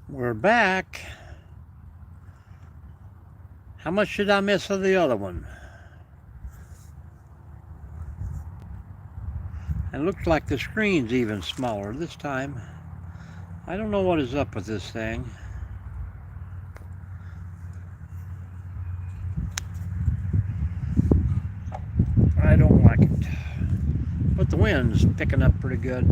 We're back. How much did I miss of the other one? It looks like the screen's even smaller this time. I don't know what is up with this thing. I don't like it. But the wind's picking up pretty good.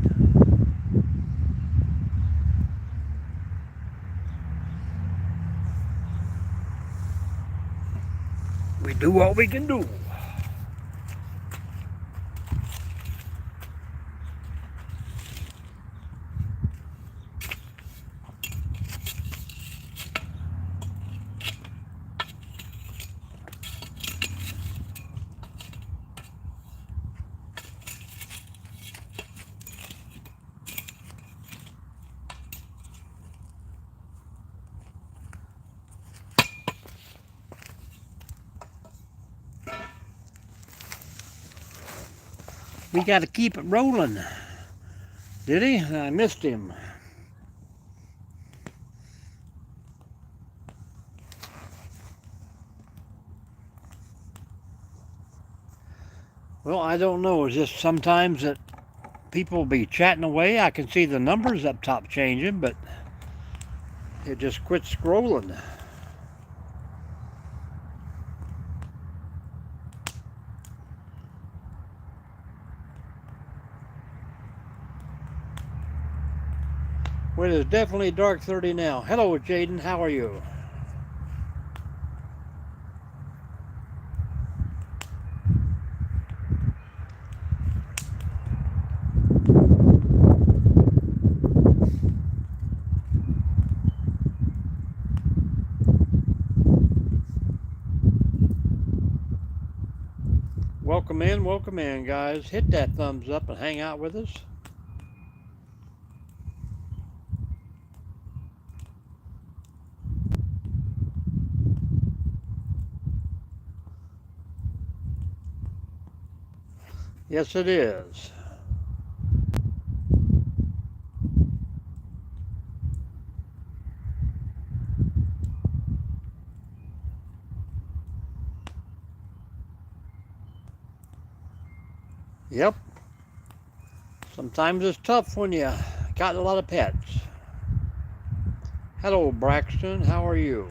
We do what we can do. We got to keep it rolling. Did he? I missed him. Well, I don't know. It's just sometimes that people will be chatting away. I can see the numbers up top changing, but it just quits scrolling. Well, it is definitely dark 30 now. Hello, Jaden. How are you? Welcome in, guys. Hit that thumbs up and hang out with us. Yes, it is. Yep. Sometimes it's tough when you got a lot of pets. Hello, Braxton. How are you?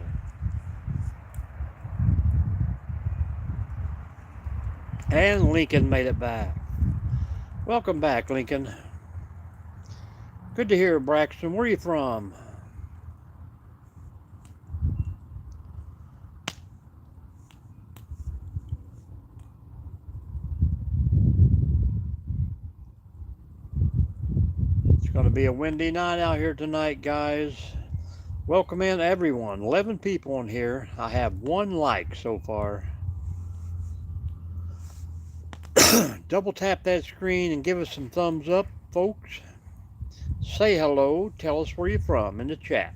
And Lincoln made it back. Welcome back, Lincoln. Good to hear, Braxton. Where are you from? It's going to be a windy night out here tonight, guys. Welcome in, everyone. 11 people in here. I have 1 like so far. Double tap that screen and give us some thumbs up, folks. Say hello. Tell us where you're from in the chat.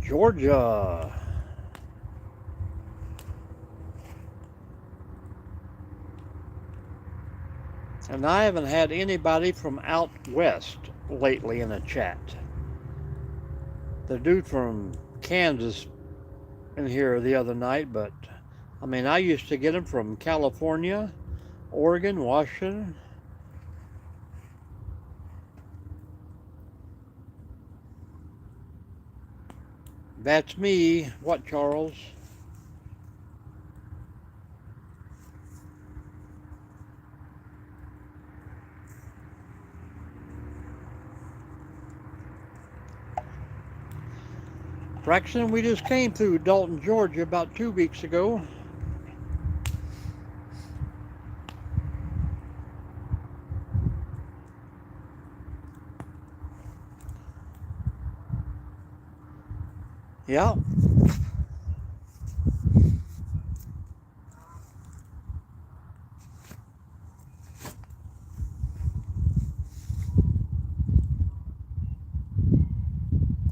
Georgia. And I haven't had anybody from out west lately in the chat. The dude from Kansas in here the other night, but I mean, I used to get him from California, Oregon, Washington. That's me. What, Charles? Braxton, we just came through Dalton, Georgia about 2 weeks ago. Yeah.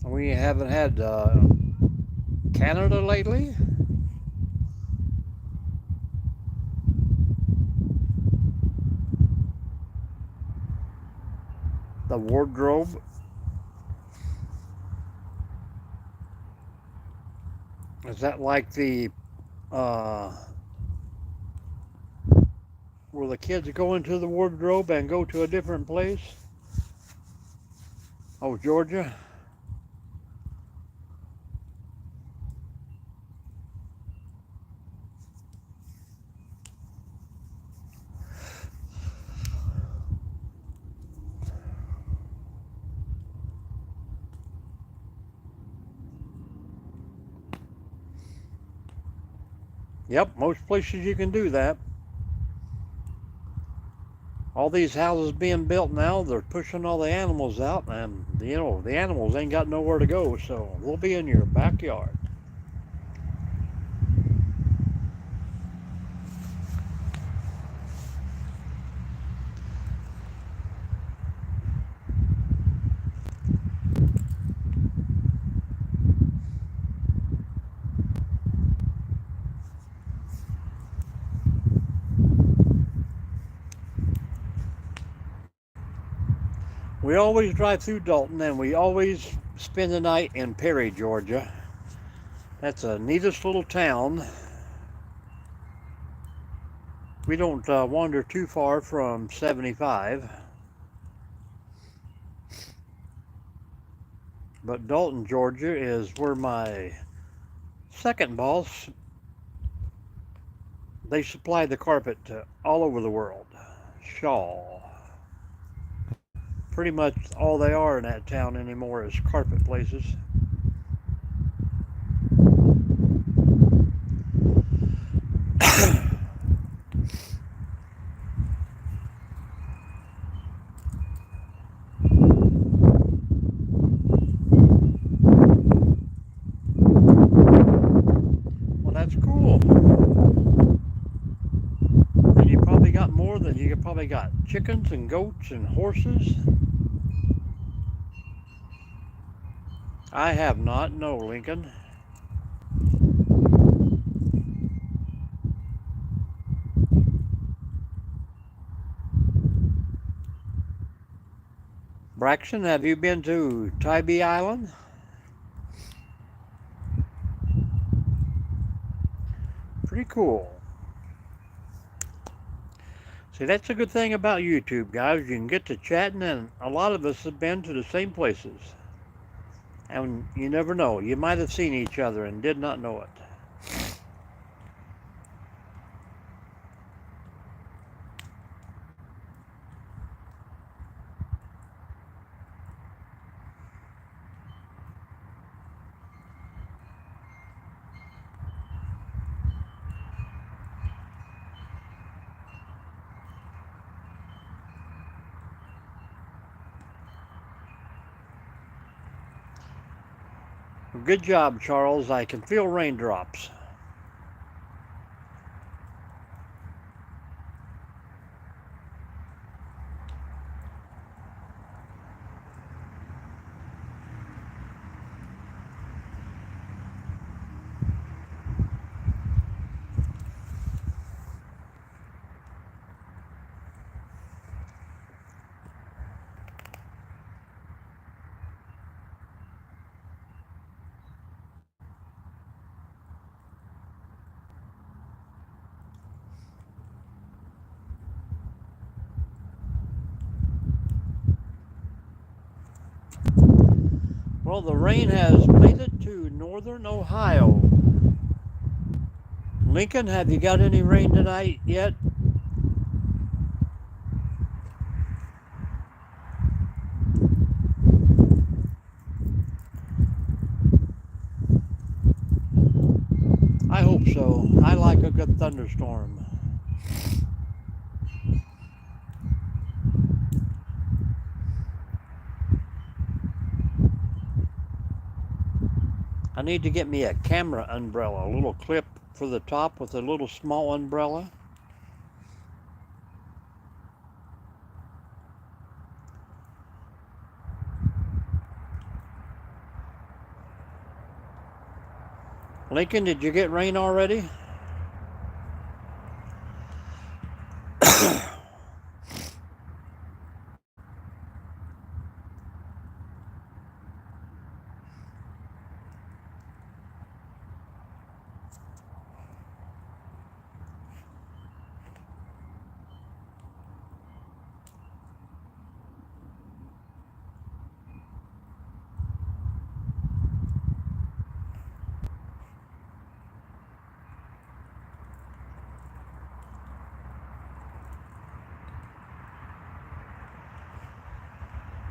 We haven't had Canada lately. The wardrobe. Is that like the uh, where the kids go into the wardrobe and go to a different place? Oh, Georgia. Yep, most places you can do that. All these houses being built now, they're pushing all the animals out, and the animals ain't got nowhere to go, so they'll be in your backyard. We always drive through Dalton, and we always spend the night in Perry, Georgia. That's a neatest little town. We don't wander too far from 75, but Dalton, Georgia is where my second boss, they supply the carpet to all over the world. Shaw. Pretty much all they are in that town anymore is carpet places. Well, that's cool. And you probably got more than you probably got chickens and goats and horses. I have not, no, Lincoln. Braxton, have you been to Tybee Island? Pretty cool. See, that's a good thing about YouTube, guys. You can get to chatting, and a lot of us have been to the same places. And you never know. You might have seen each other and did not know it. Good job, Charles. I can feel raindrops. Well, the rain has made it to northern Ohio. Lincoln, have you got any rain tonight yet? I hope so. I like a good thunderstorm. I need to get me a camera umbrella, a little clip for the top with a little small umbrella. Lincoln, did you get rain already?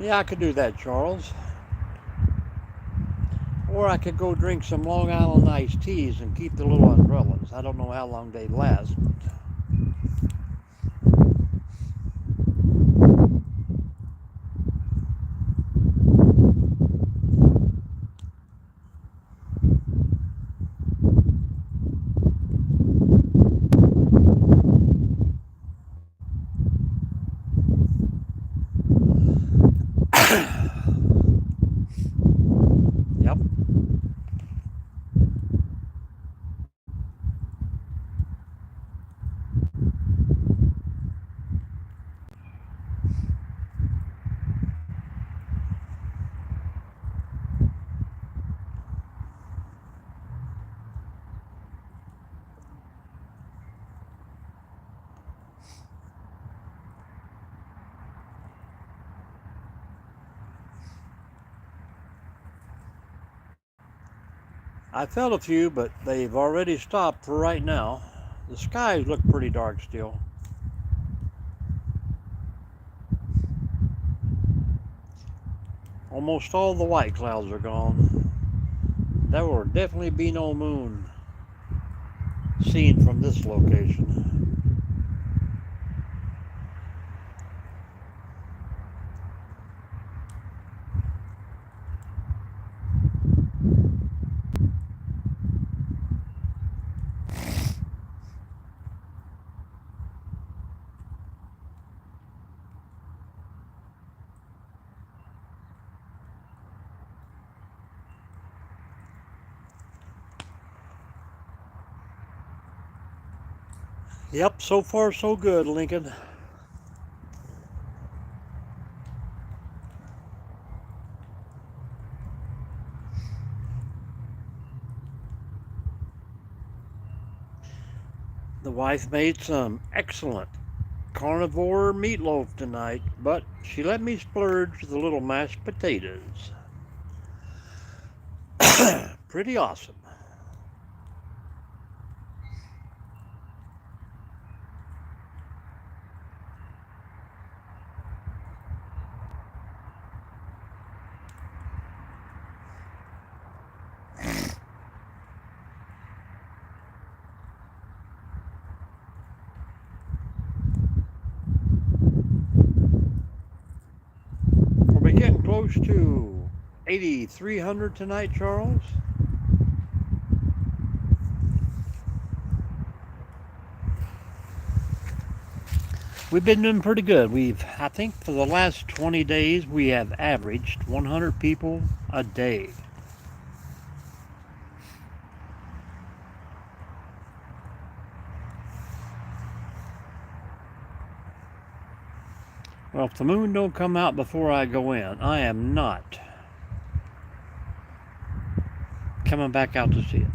Yeah, I could do that, Charles. Or I could go drink some Long Island iced teas and keep the little umbrellas. I don't know how long they last. Yep. I felt a few, but they've already stopped for right now. The skies look pretty dark still. Almost all the white clouds are gone. There will definitely be no moon seen from this location. Yep, so far so good, Lincoln. The wife made some excellent carnivore meatloaf tonight, but she let me splurge the little mashed potatoes. Pretty awesome. Are we getting close to 8,300 tonight, Charles? We've been doing pretty good. I think for the last 20 days, we have averaged 100 people a day. Well, if the moon don't come out before I go in, I am not coming back out to see it.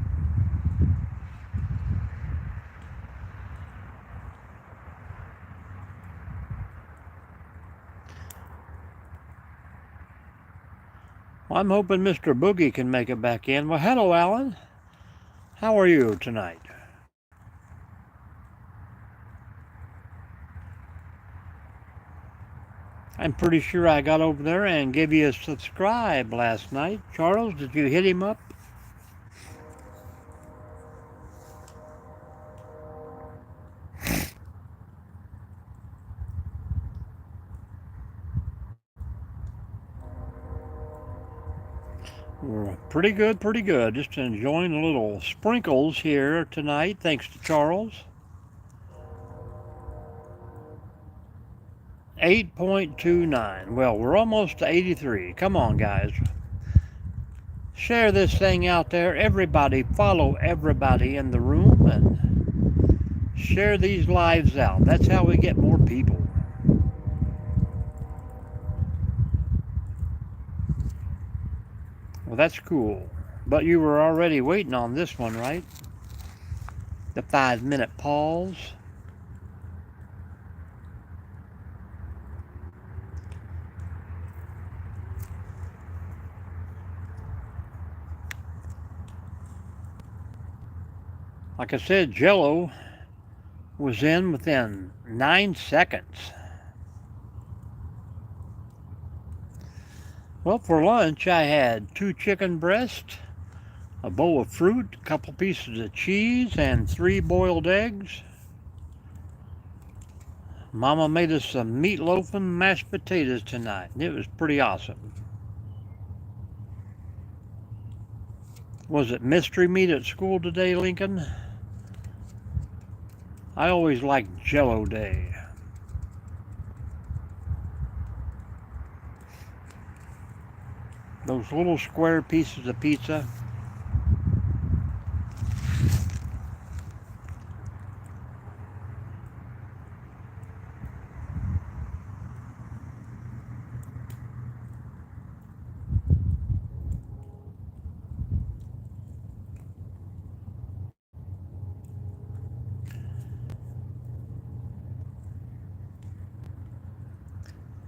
Well, I'm hoping Mr. Boogie can make it back in. Well, hello, Alan. How are you tonight? I'm pretty sure I got over there and gave you a subscribe last night. Charles, did you hit him up? Pretty good, pretty good. Just enjoying the little sprinkles here tonight, thanks to Charles. 8.29. Well, we're almost to 83. Come on, guys. Share this thing out there. Everybody, follow everybody in the room and share these lives out. That's how we get more people. Well, that's cool. But you were already waiting on this one, right? The 5-minute pause. Like I said, Jello was in within 9 seconds. Well, for lunch, I had 2 chicken breasts, a bowl of fruit, a couple pieces of cheese, and 3 boiled eggs. Mama made us some meatloaf and mashed potatoes tonight. It was pretty awesome. Was it mystery meat at school today, Lincoln? I always liked Jello Day. Those little square pieces of pizza.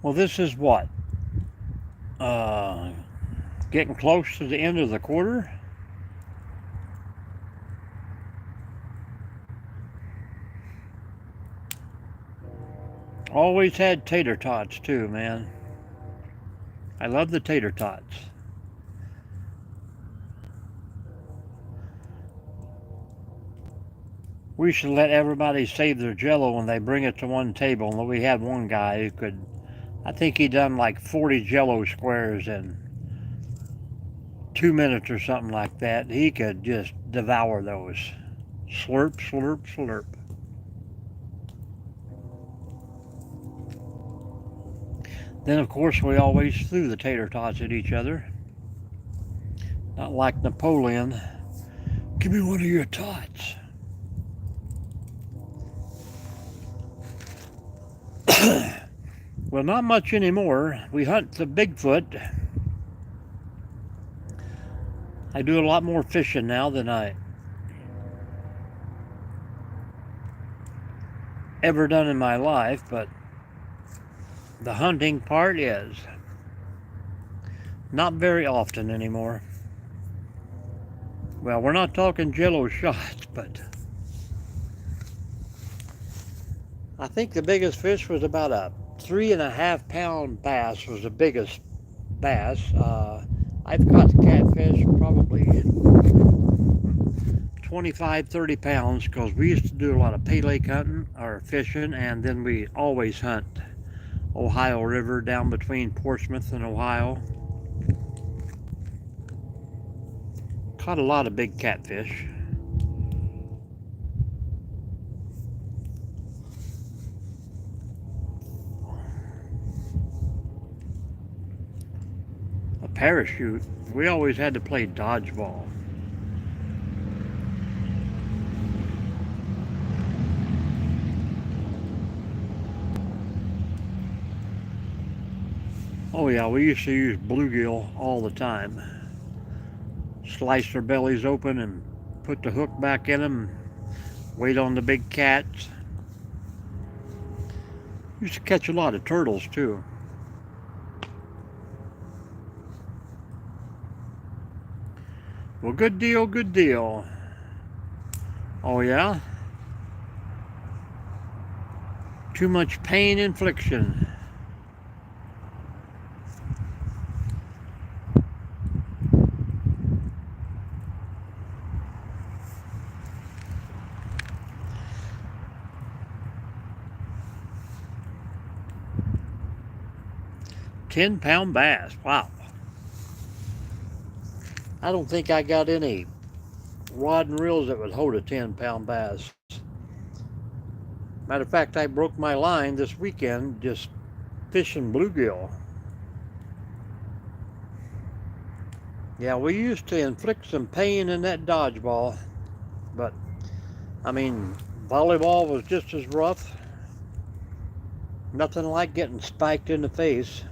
Well, this is what? Getting close to the end of the quarter. Always had tater tots too, man. I love the tater tots. We should let everybody save their Jello when they bring it to one table. And we had one guy who could, I think he done like 40 Jello squares in 2 minutes or something like that. He could just devour those. Slurp, slurp, slurp. Then, of course, we always threw the tater tots at each other. Not like Napoleon. Give me one of your tots. Well, not much anymore. We hunt the Bigfoot. I do a lot more fishing now than I ever done in my life, but the hunting part is not very often anymore. Well, we're not talking Jello shots, but I think the biggest fish was about a 3.5-pound bass was the biggest bass. I've caught catfish probably 25, 30 pounds because we used to do a lot of pay lake hunting or fishing, and then we always hunt Ohio River down between Portsmouth and Ohio. Caught a lot of big catfish. A parachute. We always had to play dodgeball. Oh yeah, we used to use bluegill all the time. Slice their bellies open and put the hook back in them. Wait on the big cats. Used to catch a lot of turtles too. Well, good deal, good deal. Oh yeah? Too much pain infliction. £10-pound bass. Wow. I don't think I got any rod and reels that would hold a 10-pound bass. Matter of fact, I broke my line this weekend just fishing bluegill. Yeah, we used to inflict some pain in that dodgeball, but I mean, volleyball was just as rough. Nothing like getting spiked in the face.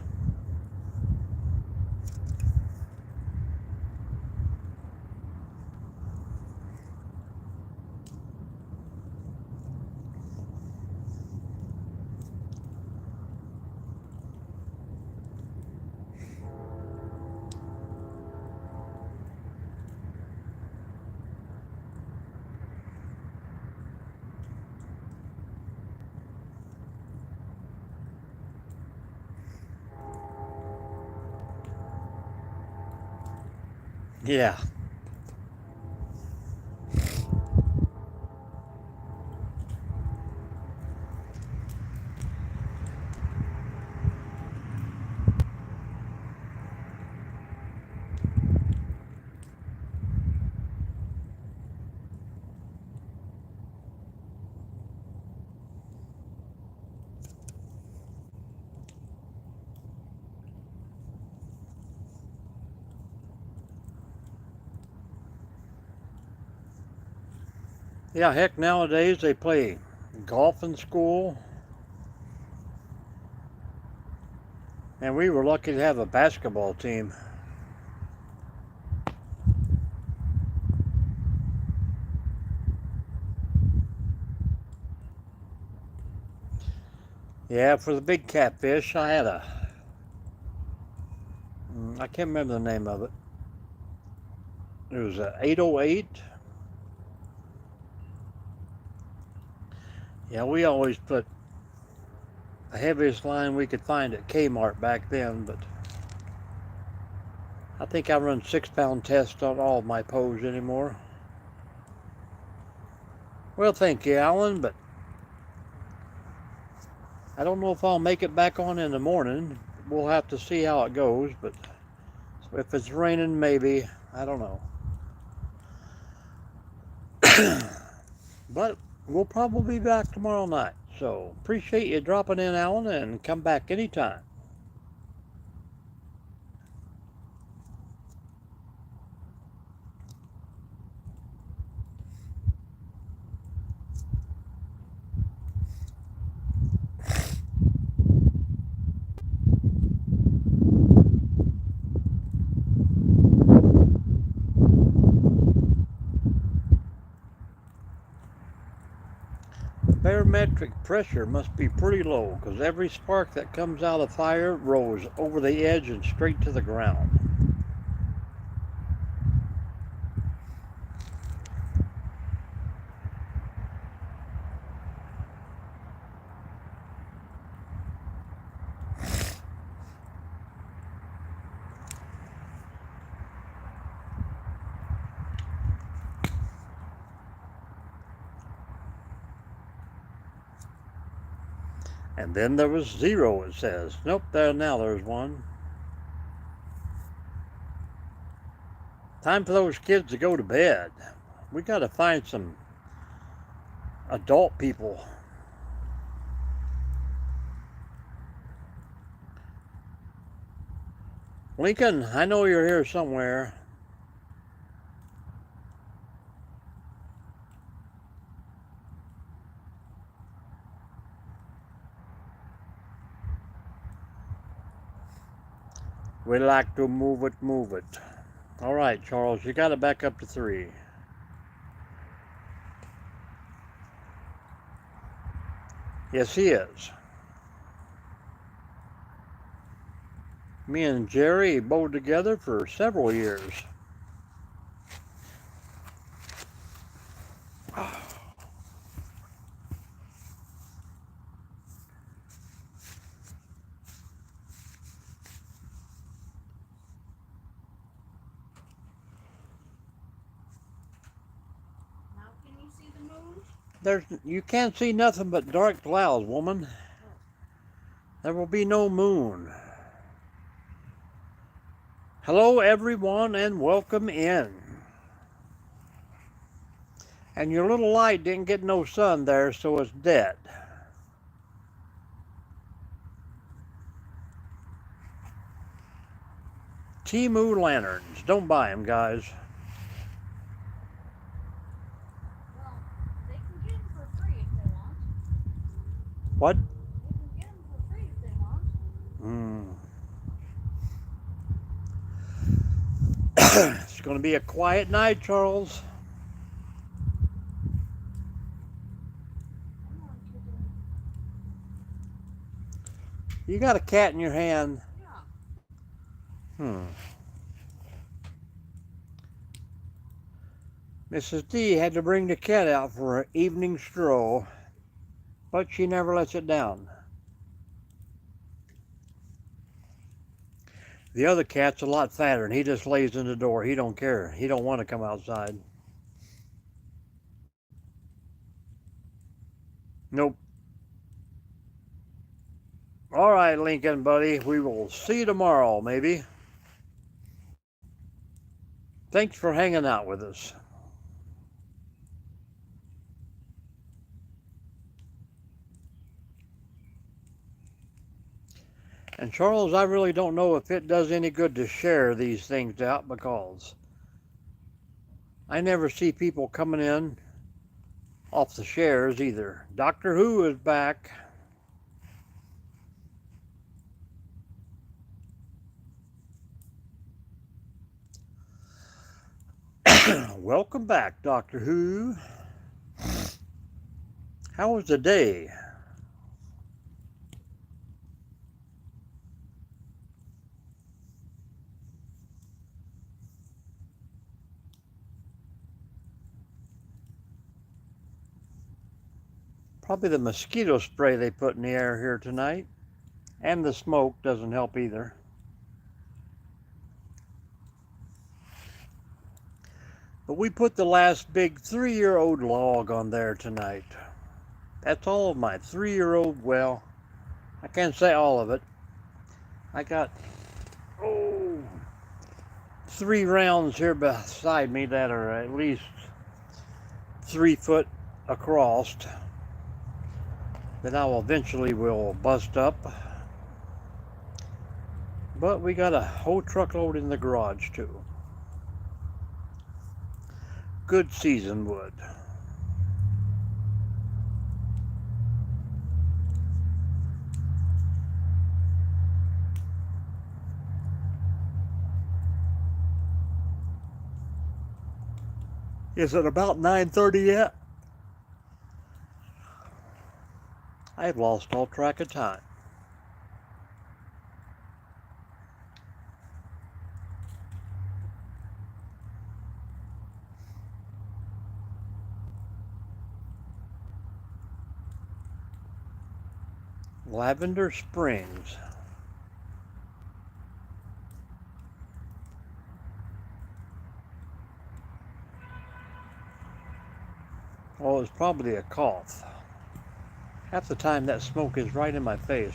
Yeah. Yeah, heck, nowadays they play golf in school. And we were lucky to have a basketball team. Yeah, for the big catfish, I had I can't remember the name of it. It was a 808. Yeah, we always put the heaviest line we could find at Kmart back then, but I think I run 6-pound tests on all of my poes anymore. Well, thank you, Alan, but I don't know if I'll make it back on in the morning. We'll have to see how it goes, but if it's raining, maybe. I don't know. But we'll probably be back tomorrow night. So appreciate you dropping in, Alan, and come back anytime. Barometric pressure must be pretty low because every spark that comes out of the fire rolls over the edge and straight to the ground. And then there was zero, it says. Nope, now there's one. Time for those kids to go to bed. We got to find some adult people. Lincoln, I know you're here somewhere. We like to move it, move it. All right, Charles, you got it back up to 3. Yes, he is. Me and Jerry bowed together for several years. You can't see nothing but dark clouds, woman. There will be no moon. Hello, everyone, and welcome in. And your little light didn't get no sun there, so it's dead. Temu lanterns. Don't buy them, guys. Well, they can get them for free if they want. What? They can get them for free if they want. It's going to be a quiet night, Charles. I'm not kidding. You got a cat in your hand. Yeah. Mrs. D had to bring the cat out for an evening stroll, but she never lets it down. The other cat's a lot fatter, and he just lays in the door. He don't care. He don't want to come outside. Nope. All right, Lincoln, buddy. We will see you tomorrow, maybe. Thanks for hanging out with us. And Charles, I really don't know if it does any good to share these things out because I never see people coming in off the shares either. Doctor Who is back. Welcome back, Doctor Who. How was the day? Probably the mosquito spray they put in the air here tonight. And the smoke doesn't help either. But we put the last big 3-year-old log on there tonight. That's all of my 3-year-old, well, I can't say all of it. I got, 3 rounds here beside me that are at least 3 foot across that I will eventually will bust up. But we got a whole truckload in the garage too. Good seasoned wood. Is it about 9:30 yet? I've lost all track of time. Lavender Springs. Oh, it's probably a cough. Half the time that smoke is right in my face.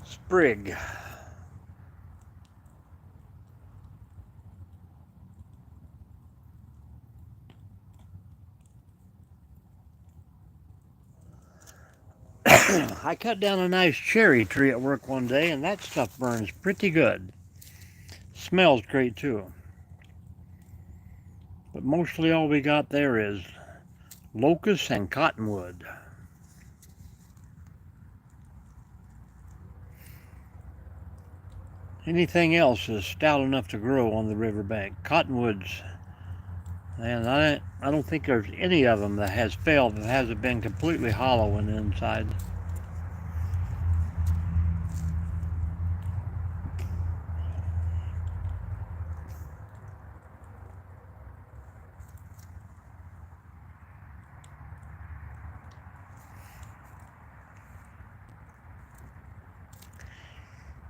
Sprig. I cut down a nice cherry tree at work one day, and that stuff burns pretty good. Smells great too. But mostly all we got there is locust and cottonwood. Anything else is stout enough to grow on the riverbank. Cottonwoods, and I don't think there's any of them that has failed that hasn't been completely hollow in the inside.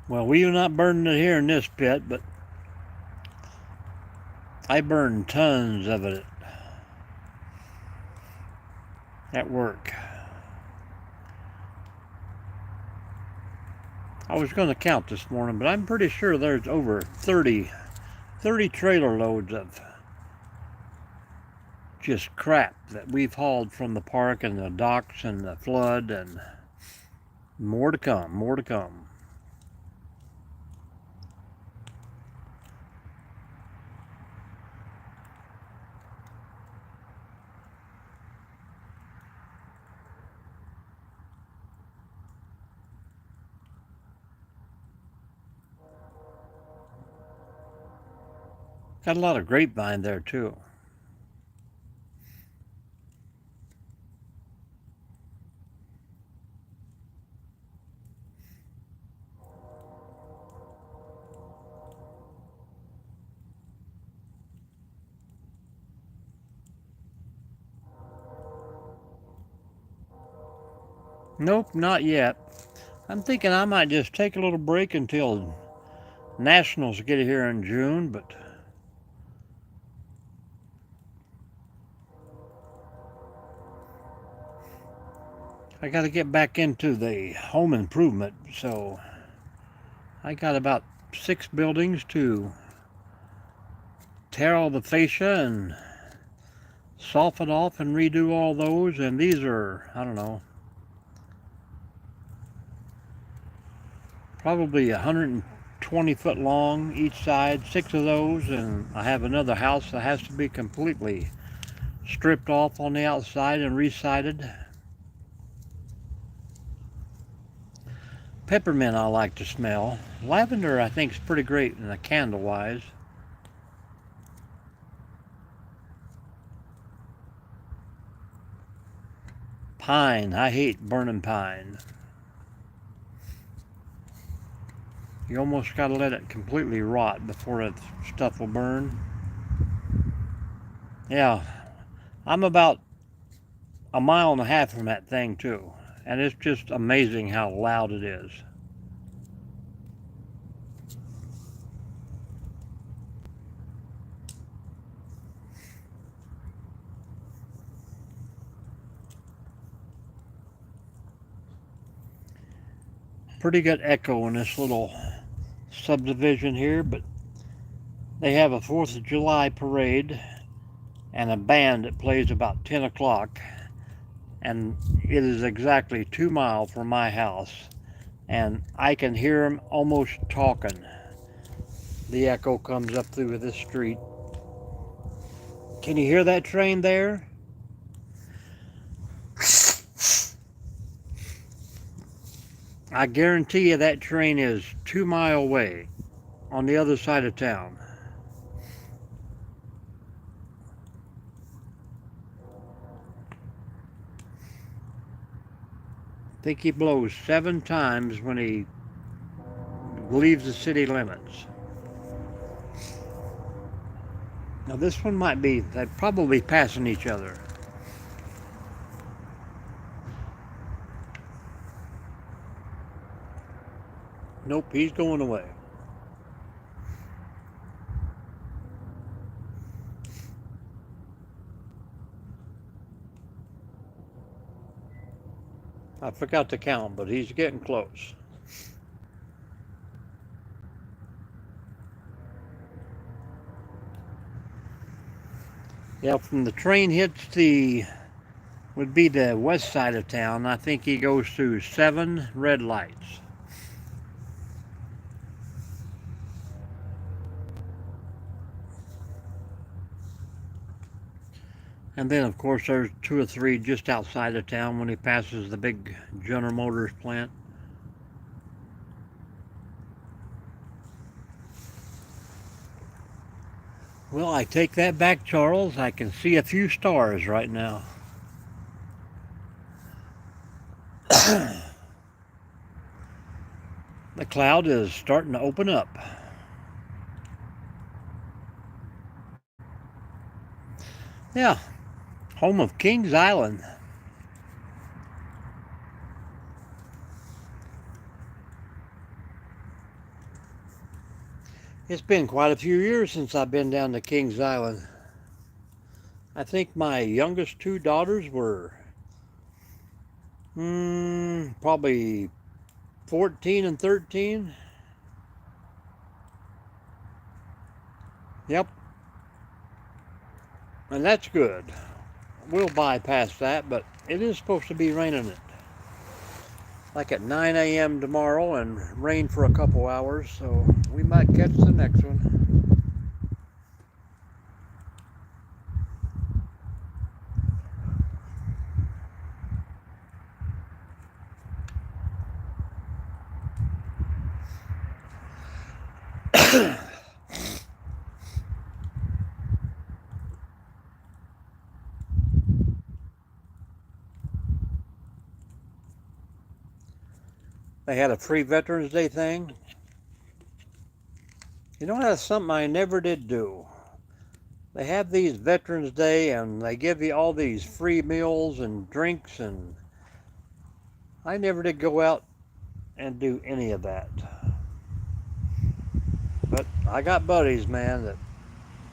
Well, we are not burning it here in this pit, but I burned tons of it at work. I was going to count this morning, but I'm pretty sure there's over 30 trailer loads of just crap that we've hauled from the park and the docks and the flood, and more to come, more to come. Got a lot of grapevine there too. Nope, not yet. I'm thinking I might just take a little break until Nationals get here in June, but I got to get back into the home improvement, so I got about 6 buildings to tear all the fascia and soften off and redo all those, and these are, I don't know, probably 120 foot long each side, 6 of those, and I have another house that has to be completely stripped off on the outside and resided. Peppermint I like to smell. Lavender I think is pretty great in the candle wise. Pine, I hate burning pine. You almost got to let it completely rot before that stuff will burn. Yeah, I'm about a mile and a half from that thing too, and it's just amazing how loud it is. Pretty good echo in this little subdivision here, but they have a 4th of July parade and a band that plays about 10 o'clock, and it is exactly 2 miles from my house, and I can hear them almost talking. The echo comes up through this street. Can you hear that train there? I guarantee you that train is 2 miles away on the other side of town. I think he blows 7 times when he leaves the city limits. Now this one might be, they're probably passing each other. Nope, he's going away. I forgot to count, but he's getting close. Yeah, from the train hits would be the west side of town, I think he goes through 7 red lights. And then, of course, there's 2 or 3 just outside of town when he passes the big General Motors plant. Well, I take that back, Charles. I can see a few stars right now. The cloud is starting to open up. Yeah, home of Kings Island. It's been quite a few years since I've been down to Kings Island. I think my youngest 2 daughters were probably 14 and 13. Yep. And that's good. We'll bypass that, but it is supposed to be raining it. Like at 9 a.m. tomorrow and rain for a couple hours, so we might catch the next one. They had a free Veterans Day thing. You know, that's something I never did do. They have these Veterans Day and they give you all these free meals and drinks, and I never did go out and do any of that. But I got buddies, man, that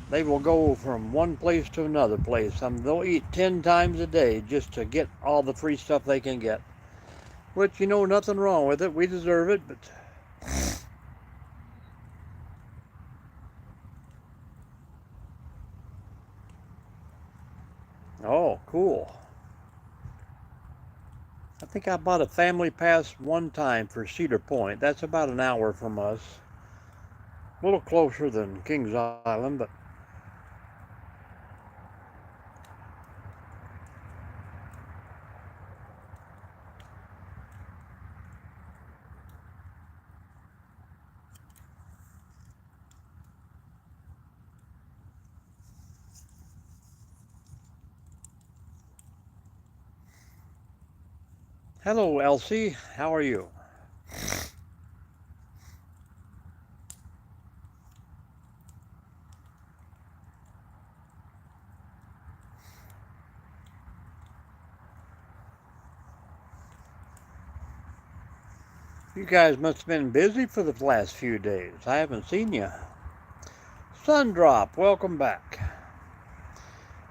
they will go from one place to another place. They'll eat 10 times a day just to get all the free stuff they can get. Which, you know, nothing wrong with it. We deserve it, but... Oh, cool. I think I bought a family pass one time for Cedar Point. That's about an hour from us. A little closer than Kings Island, but... Hello, Elsie. How are you? You guys must have been busy for the last few days. I haven't seen you. Sundrop, welcome back.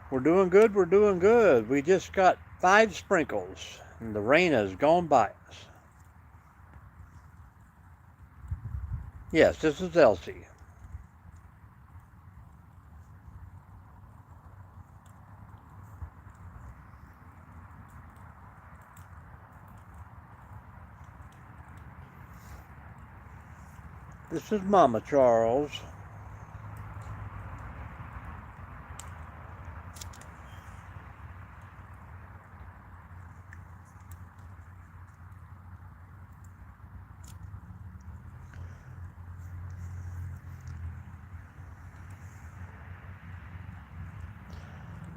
We're doing good, we're doing good. We just got 5 sprinkles, and the rain has gone by us. Yes, this is Elsie. This is Mama Charles.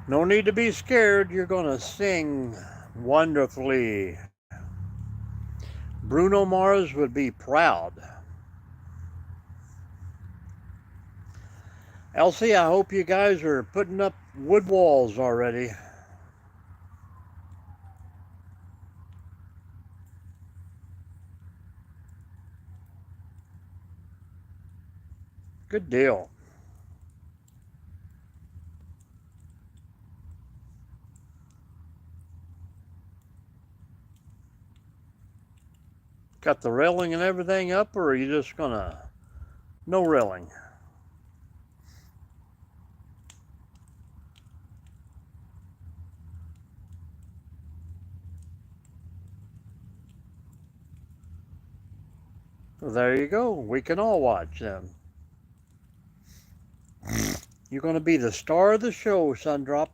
No need to be scared. You're going to sing wonderfully. Bruno Mars would be proud. Elsie, I hope you guys are putting up wood walls already. Good deal. Got the railing and everything up, or are you just gonna... No railing? Well, there you go. We can all watch them. You're gonna be the star of the show, Sundrop.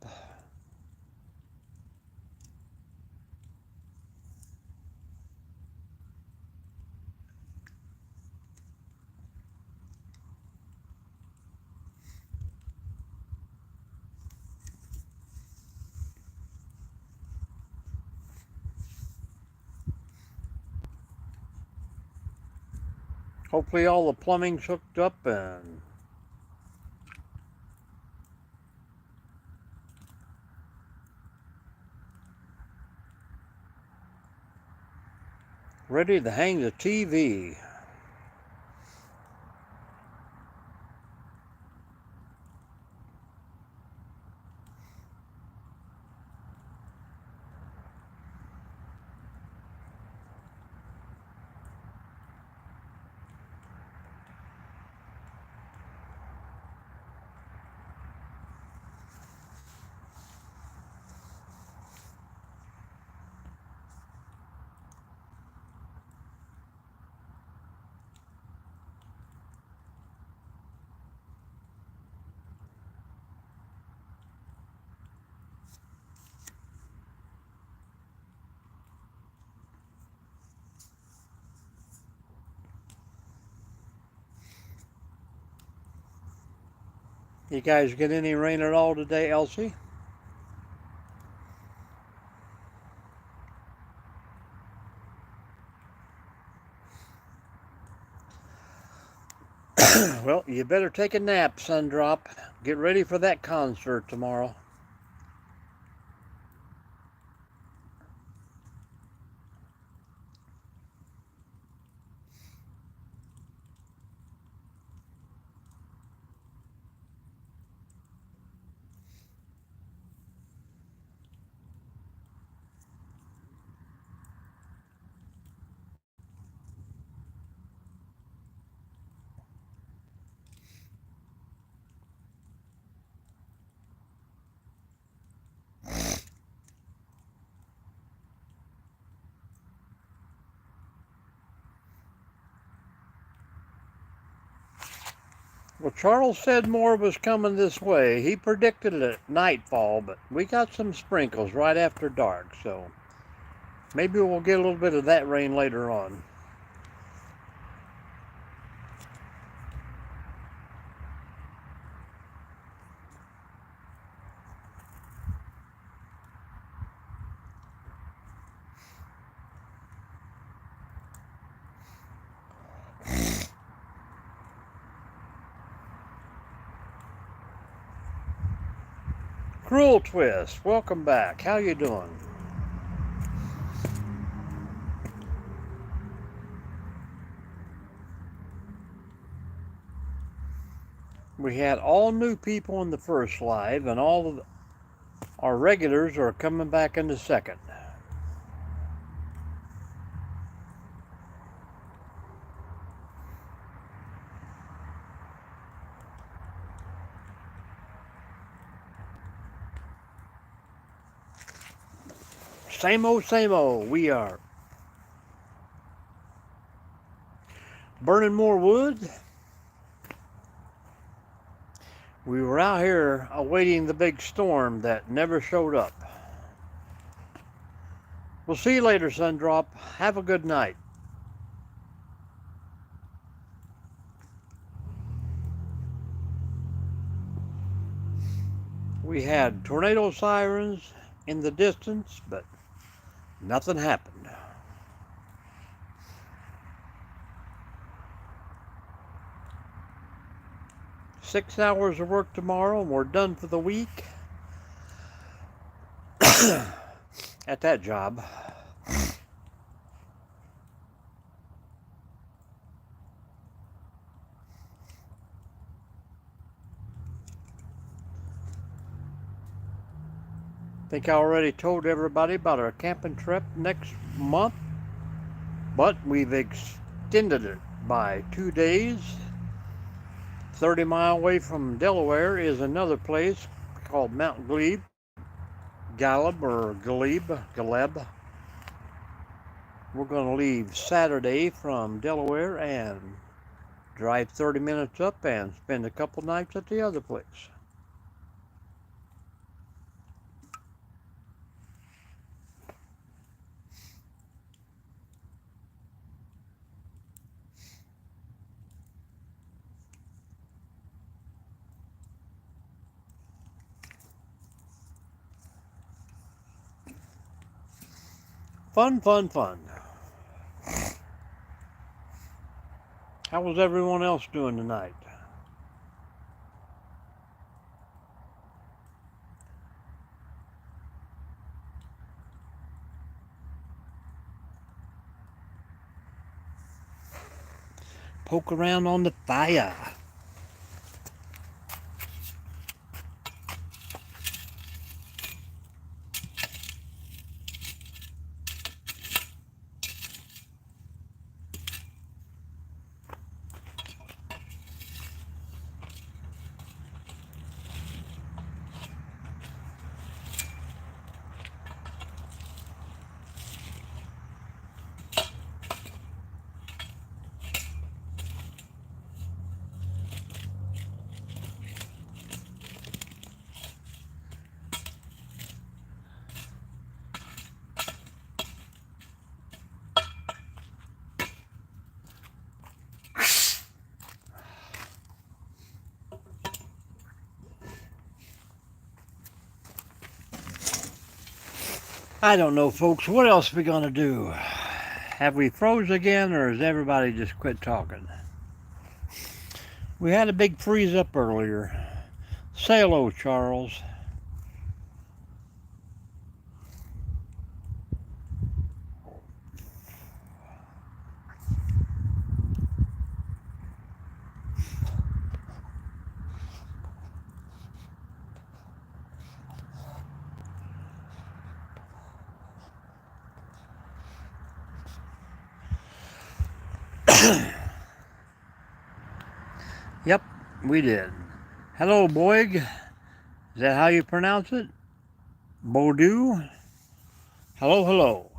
Hopefully all the plumbing's hooked up and ready to hang the TV. You guys get any rain at all today, Elsie? Well, you better take a nap, Sundrop. Get ready for that concert tomorrow. Well, Charles said more was coming this way. He predicted it at nightfall, but we got some sprinkles right after dark, so maybe we'll get a little bit of that rain later on. Cruel Twist, welcome back. How you doing? We had all new people in the first live, and all of our regulars are coming back in the second. Same old, same old. We are burning more wood. We were out here awaiting the big storm that never showed up. We'll see you later, Sundrop. Have a good night. We had tornado sirens in the distance, but nothing happened. Six hours of work tomorrow, and we're done for the week at that job. I think I already told everybody about our camping trip next month, but we've extended it by 2 days. 30 miles away from Delaware is another place called Mount Glebe, Galeb. We're going to leave Saturday from Delaware and drive 30 minutes up and spend a couple nights at the other place. Fun, fun, fun. How was everyone else doing tonight? Poke around on the fire. I don't know, folks. What else are we gonna do? Have we froze again, or has everybody just quit talking? We had a big freeze up earlier. Say hello, Charles. Yep, we did. Hello, Boig. Is that how you pronounce it? Bodu? Hello, hello.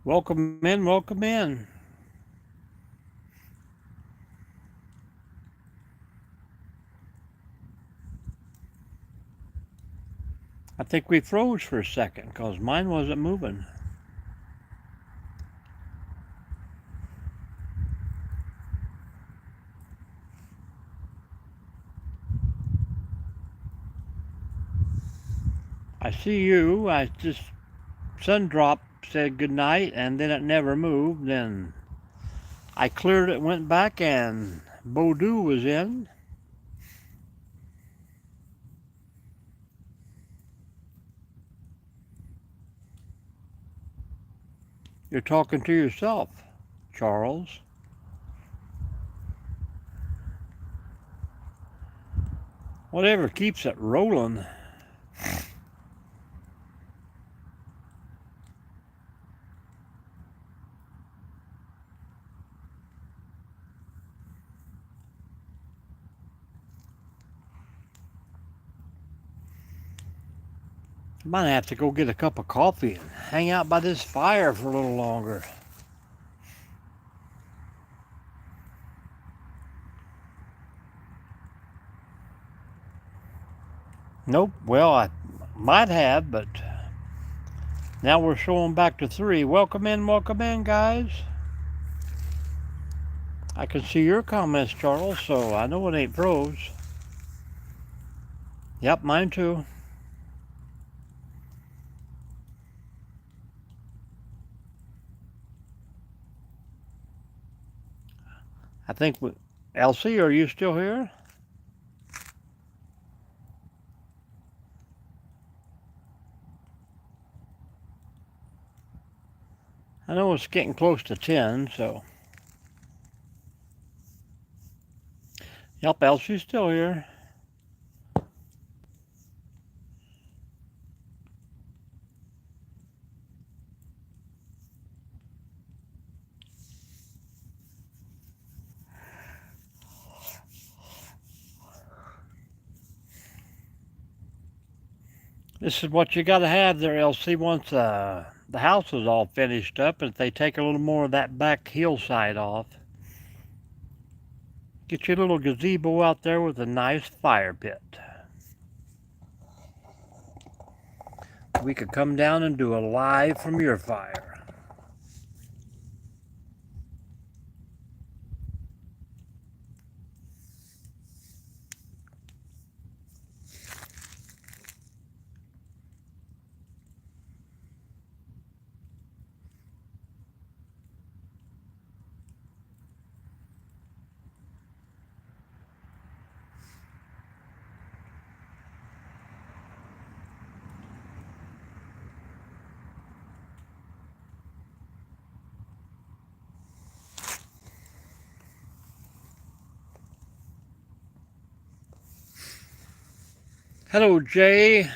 Welcome in, welcome in. I think we froze for a second because mine wasn't moving. I see you. I just sun drop said good night and then it never moved. Then I cleared it, went back, and Bodu was in. You're talking to yourself, Charles. Whatever keeps it rolling. Might have to go get a cup of coffee and hang out by this fire for a little longer. Nope. Well, I might have, but now we're showing back to 3. Welcome in, guys. I can see your comments, Charles, so I know it ain't froze. Yep, mine too. I think Elsie, are you still here? I know it's getting close to 10, so. Yep, Elsie's still here. This is what you gotta have there, Elsie, once the house is all finished up, and if they take a little more of that back hillside off. Get your little gazebo out there with a nice fire pit. We could come down and do a live from your fire. Hello, Jay.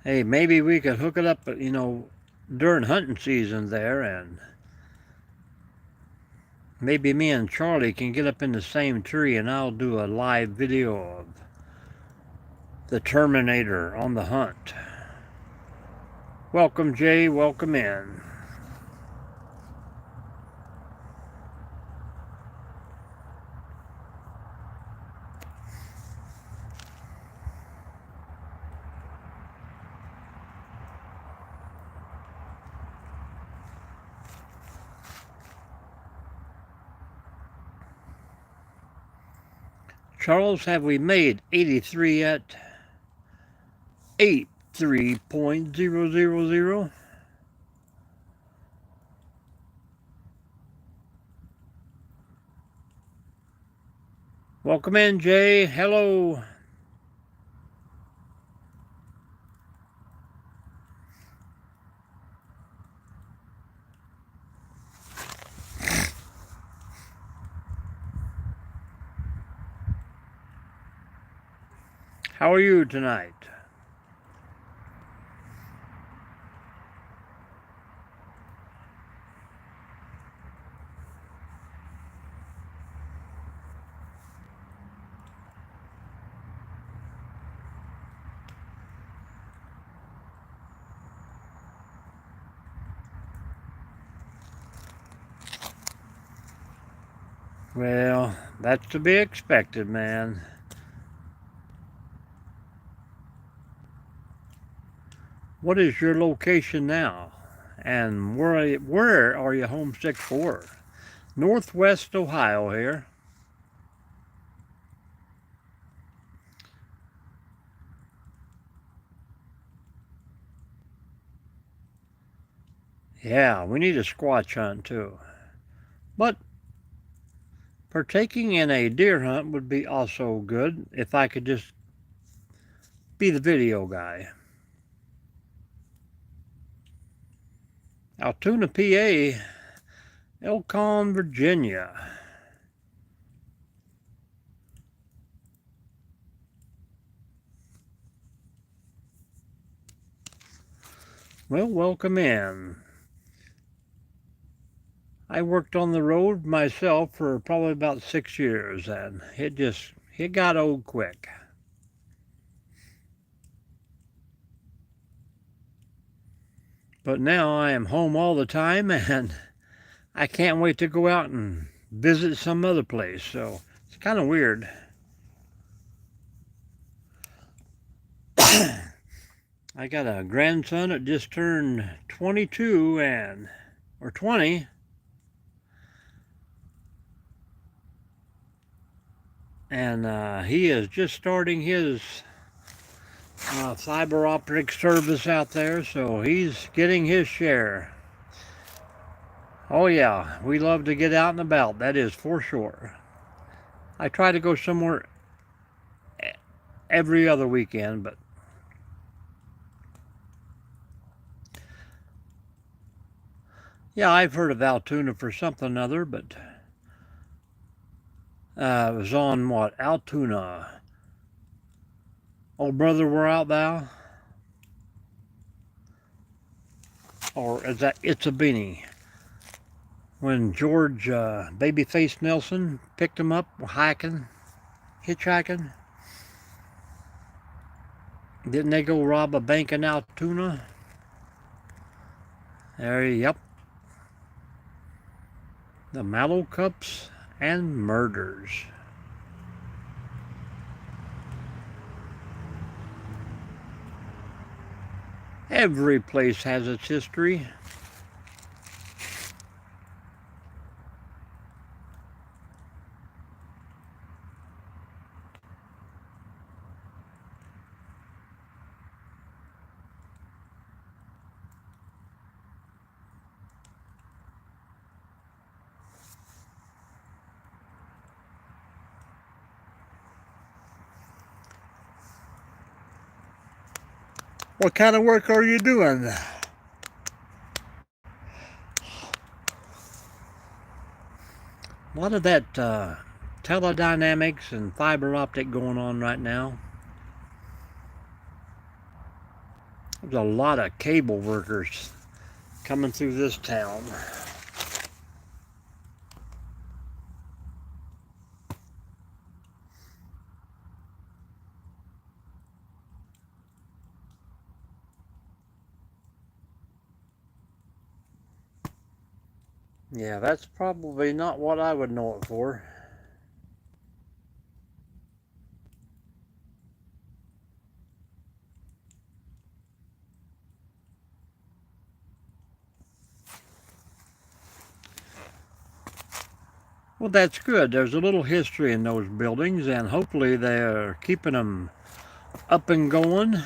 Hey, maybe we could hook it up, during hunting season there, and maybe me and Charlie can get up in the same tree and I'll do a live video of the Terminator on the hunt. Welcome, Jay. Welcome in. Charles, have we made 83 yet? 83.000. Welcome in, Jay. Hello. How are you tonight? Well, that's to be expected, man. What is your location now? And where are you homesick for? Northwest Ohio here. Yeah, we need a squatch hunt too. But partaking in a deer hunt would be also good if I could just be the video guy. Altoona, PA, Elkhorn, Virginia. Well, welcome in. I worked on the road myself for probably about 6 years, and it got old quick. But now I am home all the time, and I can't wait to go out and visit some other place, so it's kind of weird. I got a grandson that just turned 22 or 20. And he is just starting his fiber optic service out there, so he's getting his share. Oh yeah, we love to get out and about, that is for sure. I try to go somewhere every other weekend, but yeah, I've heard of Altoona for something or other, but it was on what? Altoona. Oh brother, where art thou? Or is that It's a Beanie? When George Babyface Nelson picked him up hitchhiking. Didn't they go rob a bank in Altoona? Yep. The Mallow Cups and murders. Every place has its history. What kind of work are you doing? A lot of that teledynamics and fiber optic going on right now. There's a lot of cable workers coming through this town. Yeah, that's probably not what I would know it for. Well, that's good. There's a little history in those buildings, and hopefully they're keeping them up and going.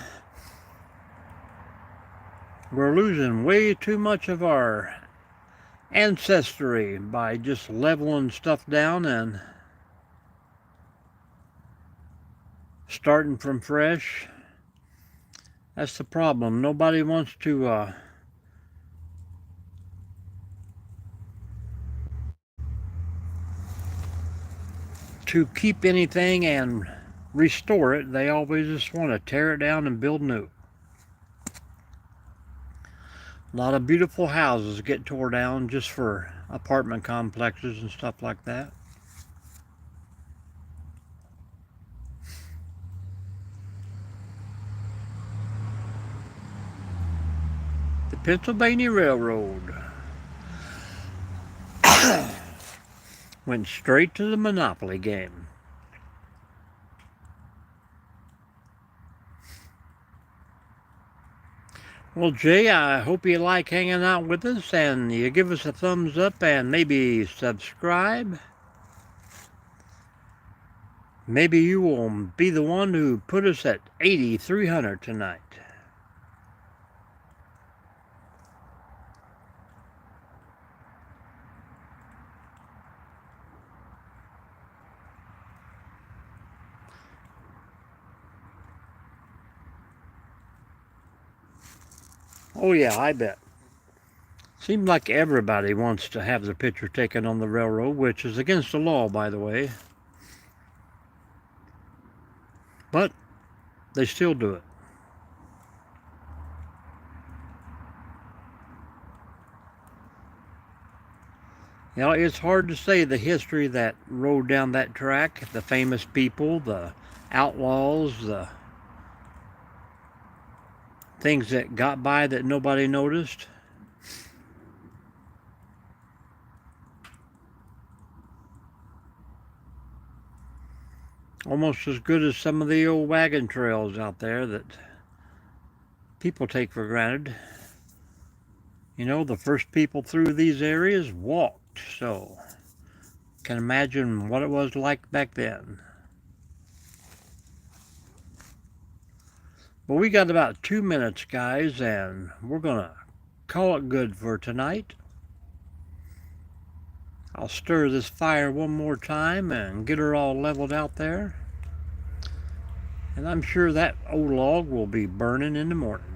We're losing way too much of our ancestry by just leveling stuff down and starting from fresh. That's the problem. Nobody wants to keep anything and restore it. They always just want to tear it down and build new. A lot of beautiful houses get tore down just for apartment complexes and stuff like that. The Pennsylvania Railroad went straight to the Monopoly game. Well, Jay, I hope you like hanging out with us and you give us a thumbs up and maybe subscribe. Maybe you will be the one who put us at 8,300 tonight. Oh yeah, I bet. Seems like everybody wants to have their picture taken on the railroad, which is against the law, by the way. But they still do it. You know, it's hard to say the history that rode down that track, the famous people, the outlaws, the things that got by that nobody noticed. Almost as good as some of the old wagon trails out there that people take for granted. You know, the first people through these areas walked, so can imagine what it was like back then. But we got about 2 minutes, guys, and we're gonna call it good for tonight. I'll stir this fire one more time and get her all leveled out there. And I'm sure that old log will be burning in the morning.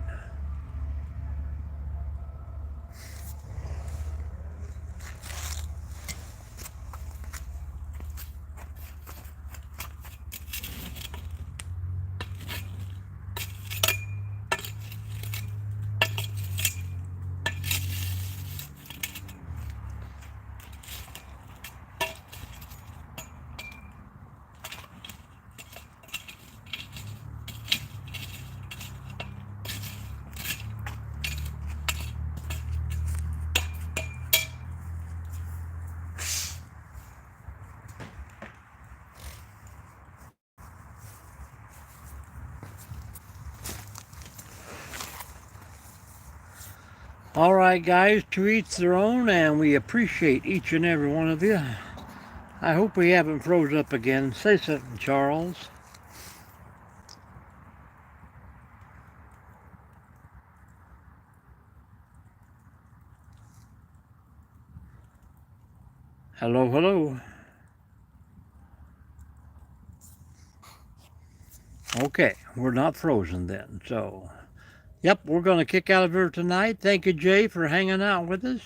All right, guys, to each their own, and we appreciate each and every one of you. I hope we haven't froze up again. Say something, Charles. Hello, hello. Okay, we're not frozen then, so... Yep, we're going to kick out of here tonight. Thank you, Jay, for hanging out with us.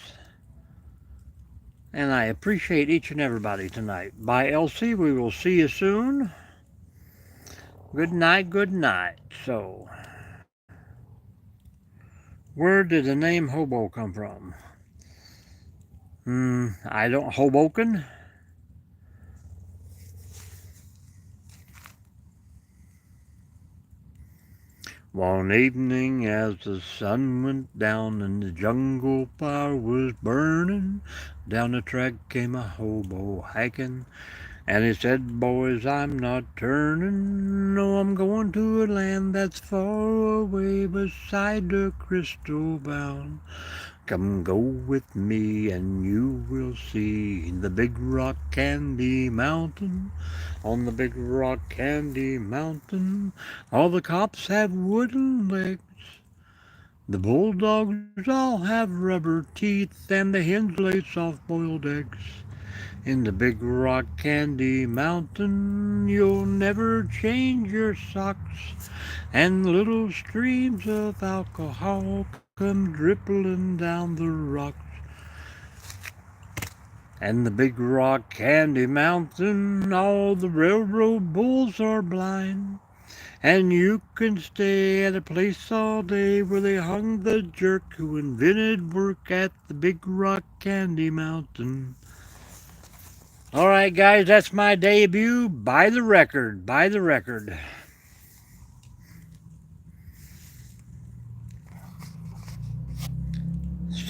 And I appreciate each and everybody tonight. Bye, Elsie. We will see you soon. Good night, good night. So, where did the name Hobo come from? I don't... Hoboken? One evening as the sun went down and the jungle fire was burning, down the track came a hobo hiking, and he said, boys, I'm not turning, no, I'm going to a land that's far away beside the crystal bound Come go with me and you will see the Big Rock Candy Mountain. On the Big Rock Candy Mountain, all the cops have wooden legs. The bulldogs all have rubber teeth, and the hens lay soft-boiled eggs. In the Big Rock Candy Mountain, you'll never change your socks, and little streams of alcohol come dribbling down the rocks. And the Big Rock Candy Mountain, all the railroad bulls are blind. And you can stay at a place all day where they hung the jerk who invented work at the Big Rock Candy Mountain. All right, guys, that's my debut. Buy the record. Buy the record.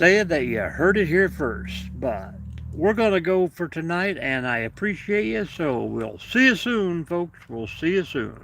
Say that you heard it here first, but we're going to go for tonight, and I appreciate you, so we'll see you soon, folks. We'll see you soon.